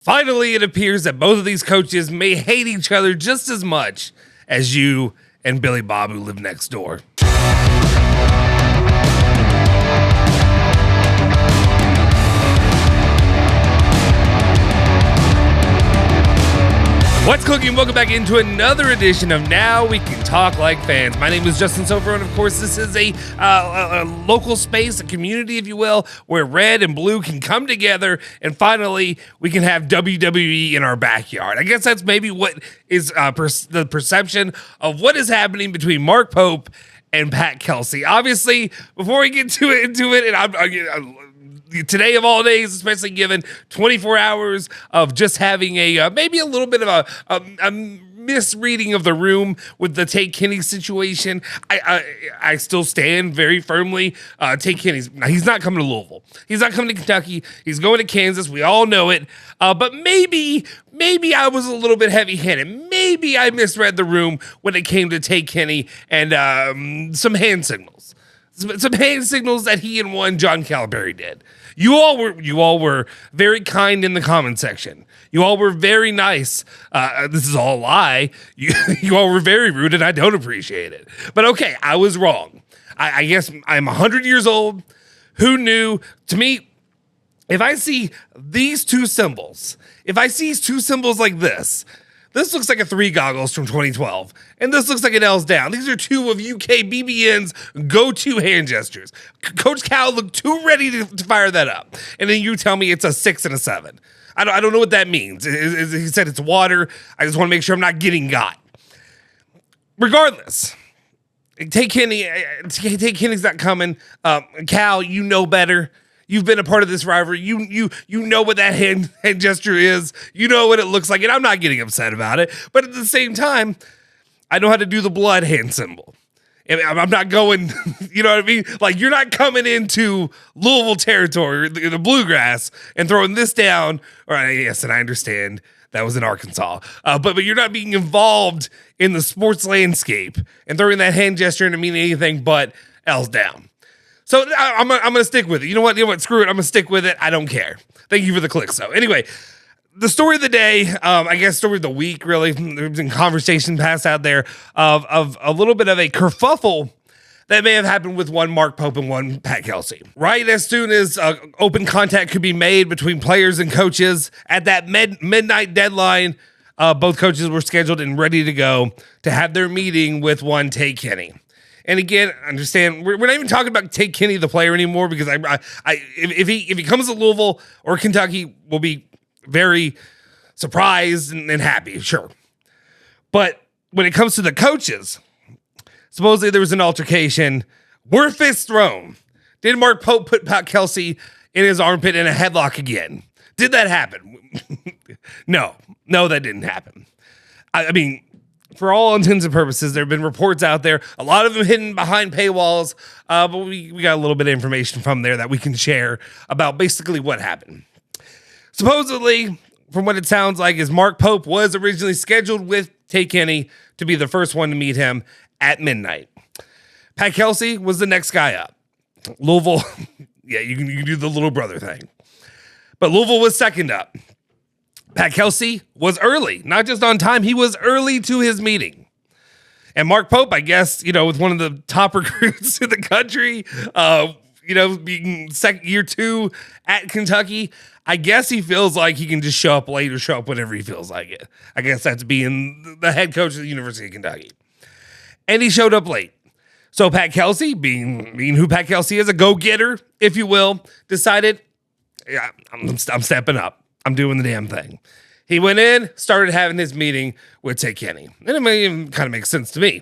Finally, it appears that both of these coaches may hate each other just as much as you and Billy Bob, who live next door. What's cooking? Welcome back into another edition of Now We Can Talk Like Fans. My name is Justin Soforo, and of course, this is a local space, a community, if you will, where red and blue can come together, and finally, we can have WWE in our backyard. I guess that's maybe what is the perception of what is happening between Mark Pope and Pat Kelsey. Obviously, before we get into it, and I'm today of all days, especially given 24 hours of just having maybe a little bit of a misreading of the room with the Tay Kinney situation, I still stand very firmly. Tay Kinney, he's not coming to Louisville. He's not coming to Kentucky. He's going to Kansas. We all know it. But maybe I was a little bit heavy-handed. Maybe I misread the room when it came to Tay Kinney and some hand signals. Some hand signals that he and one John Calipari did. You all were very kind in the comment section. You all were very nice. This is all a lie. You all were very rude, and I don't appreciate it. But okay, I was wrong. I guess I'm 100 years old. Who knew? To me, if I see these two symbols, like this looks like a 3 goggles from 2012, and this looks like an L's down. These are two of UK BBN's go-to hand gestures. Coach Cal looked too ready to fire that up, and then you tell me it's a 6 and a 7. I don't know what that means. He said it's water. I just want to make sure I'm not getting got. Regardless, Tay Kinney's not coming. Cal, you know better. You've been a part of this rivalry. You know what that hand gesture is. You know what it looks like, and I'm not getting upset about it. But at the same time, I know how to do the blood hand symbol. And I'm not going, you know what I mean? Like, you're not coming into Louisville territory, the bluegrass, and throwing this down. All right, yes, and I understand that was in Arkansas. But you're not being involved in the sports landscape and throwing that hand gesture into mean anything but L's down. So I'm gonna stick with it. You know what? Screw it. I'm gonna stick with it. I don't care. Thank you for the clicks. So anyway, the story of the day, I guess story of the week, really. There's been conversation passed out there of a little bit of a kerfuffle that may have happened with one Mark Pope and one Pat Kelsey. Right as soon as open contact could be made between players and coaches at that midnight deadline, both coaches were scheduled and ready to go to have their meeting with one Tay Kinney. And again, understand we're not even talking about Tay Kinney, the player, anymore, because if he comes to Louisville or Kentucky, we'll be very surprised and happy, sure. But when it comes to the coaches, supposedly there was an altercation. Were fists thrown? Did Mark Pope put Pat Kelsey in his armpit in a headlock again? Did that happen? No, that didn't happen. I mean, for all intents and purposes, there have been reports out there, a lot of them hidden behind paywalls, but we got a little bit of information from there that we can share about basically what happened. Supposedly, from what it sounds like, is Mark Pope was originally scheduled with Tay Kinney to be the first one to meet him at midnight. Pat Kelsey was the next guy up. Louisville, yeah, you can do the little brother thing. But Louisville was second up. Pat Kelsey was early, not just on time. He was early to his meeting. And Mark Pope, I guess, with one of the top recruits in the country, being year 2 at Kentucky, I guess he feels like he can just show up late or show up whenever he feels like it. I guess that's being the head coach of the University of Kentucky. And he showed up late. So Pat Kelsey, being who Pat Kelsey is, a go-getter, if you will, decided, yeah, I'm stepping up. I'm doing the damn thing. He went in, started having his meeting with Tay Kinney. And it may even kind of make sense to me.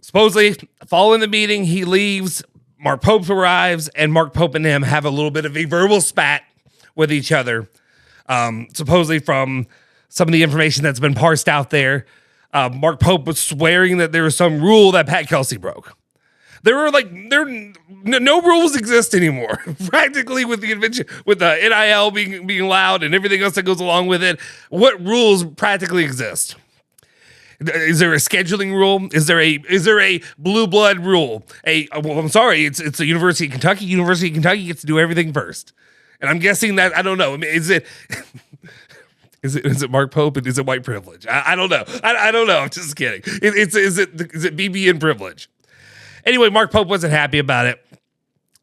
Supposedly, following the meeting, he leaves, Mark Pope arrives, and Mark Pope and him have a little bit of a verbal spat with each other. Supposedly from some of the information that's been parsed out there, Mark Pope was swearing that there was some rule that Pat Kelsey broke. No rules exist anymore. Practically with the invention, with the NIL being allowed and everything else that goes along with it, what rules practically exist? Is there a scheduling rule? Is there a blue blood rule? I'm sorry, it's the University of Kentucky. University of Kentucky gets to do everything first. And I'm guessing that, I don't know. I mean, is it Is it Mark Pope and is it white privilege? I don't know. I don't know. I'm just kidding. Is it BB and privilege? Anyway, Mark Pope wasn't happy about it.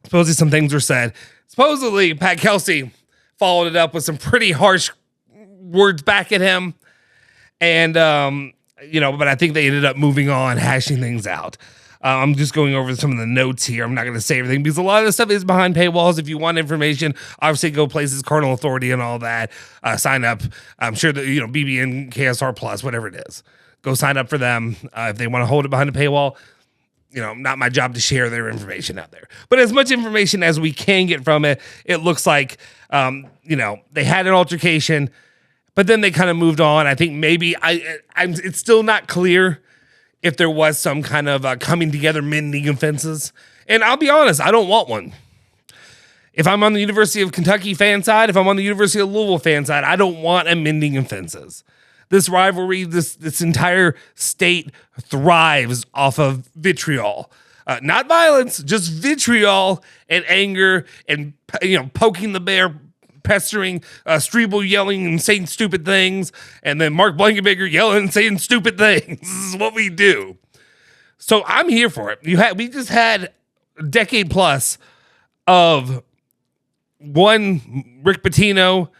Supposedly some things were said. Supposedly Pat Kelsey followed it up with some pretty harsh words back at him. And, but I think they ended up moving on, hashing things out. I'm just going over some of the notes here. I'm not going to say everything because a lot of the stuff is behind paywalls. If you want information, obviously go places, Cardinal Authority and all that. Sign up. I'm sure that, BBN, KSR Plus, whatever it is. Go sign up for them. If they want to hold it behind a paywall, not my job to share their information out there. But as much information as we can get from it, it looks like, they had an altercation, but then they kind of moved on. I think maybe it's still not clear if there was some kind of coming together, mending of fences. And I'll be honest, I don't want one. If I'm on the University of Kentucky fan side, if I'm on the University of Louisville fan side, I don't want a mending of fences. This rivalry, this entire state thrives off of vitriol. Not violence, just vitriol and anger and, poking the bear, pestering, Strebel yelling and saying stupid things, and then Mark Blankenbaker yelling and saying stupid things. This is what we do. So I'm here for it. We just had a decade plus of one Rick Pitino,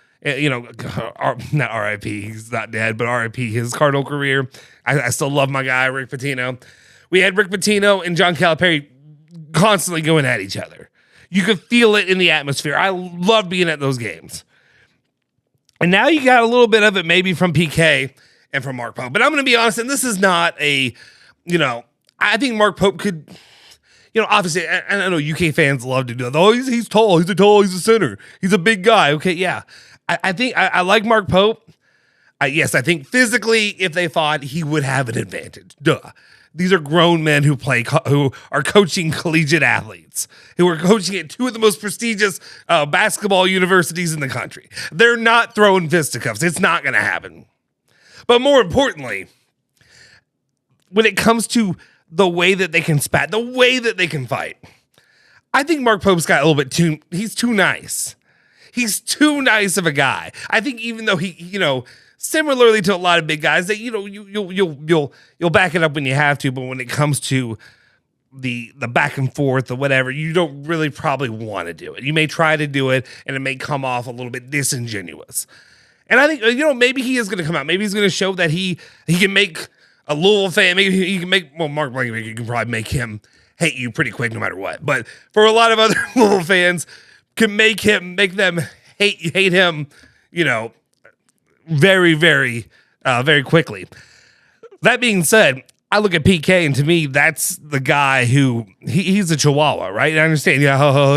not RIP, he's not dead, but RIP his Cardinal career. I still love my guy, Rick Pitino. We had Rick Pitino and John Calipari constantly going at each other. You could feel it in the atmosphere. I love being at those games. And now you got a little bit of it maybe from PK and from Mark Pope. But I'm going to be honest, and this is not I think Mark Pope could, obviously, I know UK fans love to do that. Oh, he's tall, he's a center, he's a big guy. Okay, yeah. I think I like Mark Pope. Yes, I think physically, if they fought, he would have an advantage. Duh. These are grown men who are coaching collegiate athletes, who are coaching at two of the most prestigious basketball universities in the country. They're not throwing fisticuffs. It's not going to happen. But more importantly, when it comes to the way that they can spat, the way that they can fight, I think Mark Pope's got a little bit he's too nice. He's too nice of a guy. I think even though he, similarly to a lot of big guys, that you'll back it up when you have to, but when it comes to the back and forth or whatever, you don't really probably want to do it. You may try to do it, and it may come off a little bit disingenuous. And I think maybe he is going to come out. Maybe he's going to show that he can make a Louisville fan. Maybe he can make Mark Blankenbaker. You can probably make him hate you pretty quick, no matter what. But for a lot of other Louisville fans, can make them hate him, very, very, very quickly. That being said, I look at PK, and to me, that's the guy who he's a Chihuahua, right? I understand,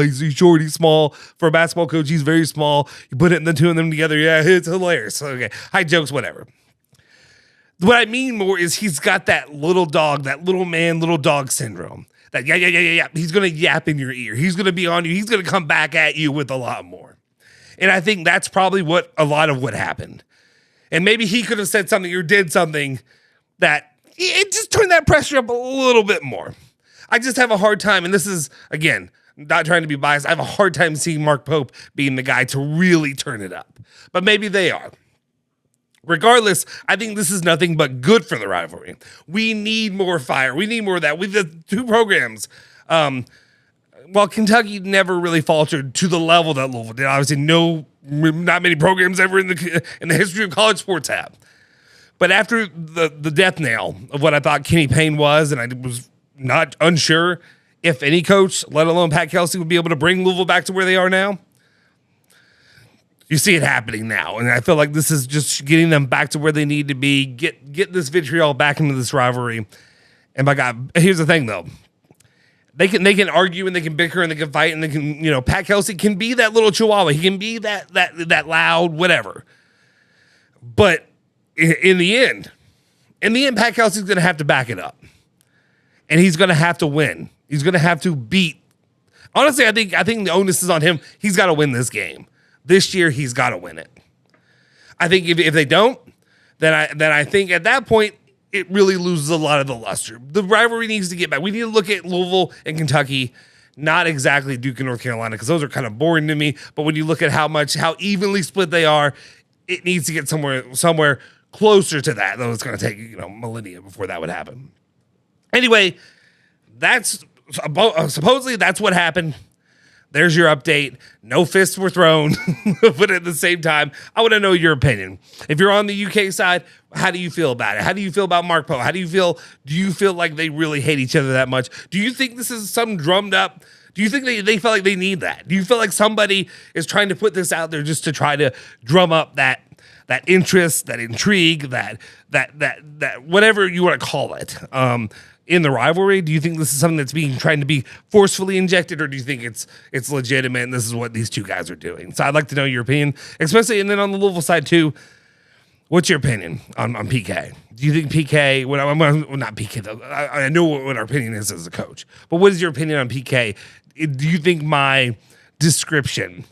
he's short, he's small. For a basketball coach, he's very small. You put the two of them together, yeah, it's hilarious. Okay, high jokes, whatever. What I mean more is he's got that little dog, that little man, little dog syndrome. That yeah. He's going to yap in your ear. He's going to be on you. He's going to come back at you with a lot more. And I think that's probably a lot of what happened. And maybe he could have said something or did something that it just turned that pressure up a little bit more. I just have a hard time, and this is, again, not trying to be biased, I have a hard time seeing Mark Pope being the guy to really turn it up. But maybe they are. Regardless, I think this is nothing but good for the rivalry. We need more fire. We need more of that. We've had two programs. While Kentucky never really faltered to the level that Louisville did, obviously not many programs ever in the history of college sports have. But after the death knell of what I thought Kenny Payne was, and I was not unsure if any coach, let alone Pat Kelsey, would be able to bring Louisville back to where they are now. You see it happening now, and I feel like this is just getting them back to where they need to be, get this vitriol back into this rivalry. And by God, here's the thing, though. They can argue, and they can bicker, and they can fight, and they can, Pat Kelsey can be that little Chihuahua. He can be that loud, whatever. But in the end, Pat Kelsey's going to have to back it up. And he's going to have to win. He's going to have to beat. Honestly, I think the onus is on him. He's got to win this game. This year, he's got to win it. I think if they don't, then I think at that point, it really loses a lot of the luster. The rivalry needs to get back. We need to look at Louisville and Kentucky, not exactly Duke and North Carolina, because those are kind of boring to me. But when you look at how evenly split they are, it needs to get somewhere closer to that, though it's going to take millennia before that would happen. Anyway, that's supposedly that's what happened. There's your update. No fists were thrown, but at the same time, I want to know your opinion. If you're on the UK side, how do you feel about it? How do you feel about Mark Poe? Do you feel like they really hate each other that much? Do you think this is some drummed up? Do you think they feel like they need that? Do you feel like somebody is trying to put this out there just to try to drum up that interest, that intrigue, that whatever you want to call it, in the rivalry? Do you think this is something that's trying to be forcefully injected, or do you think it's legitimate and this is what these two guys are doing? So I'd like to know your opinion, especially, and then on the Louisville side too. What's your opinion on PK? Do you think PK? Not PK though. I know what our opinion is as a coach, but what is your opinion on PK? Do you think my description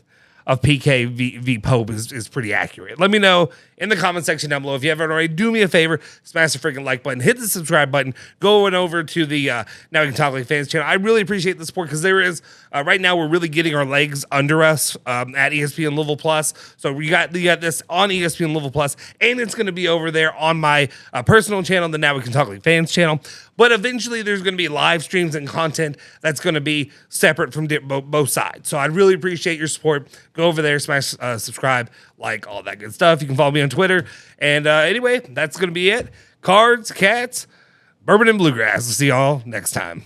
of PK v Pope is pretty accurate? Let me know in the comment section down below. If you haven't already, do me a favor, smash the freaking like button, hit the subscribe button, go over to the Now We Can Talk Like Fans channel. I really appreciate the support, because there is right now we're really getting our legs under us at ESPN Louisville Plus. So you got this on ESPN Louisville Plus, and it's going to be over there on my personal channel, the Now We Can Talk Like Fans channel. But eventually there's going to be live streams and content that's going to be separate from both sides. So I'd really appreciate your support. Go over there, smash subscribe, like all that good stuff. You can follow me on Twitter. And anyway, that's going to be it. Cards, Cats, Bourbon, and Bluegrass. We'll see y'all next time.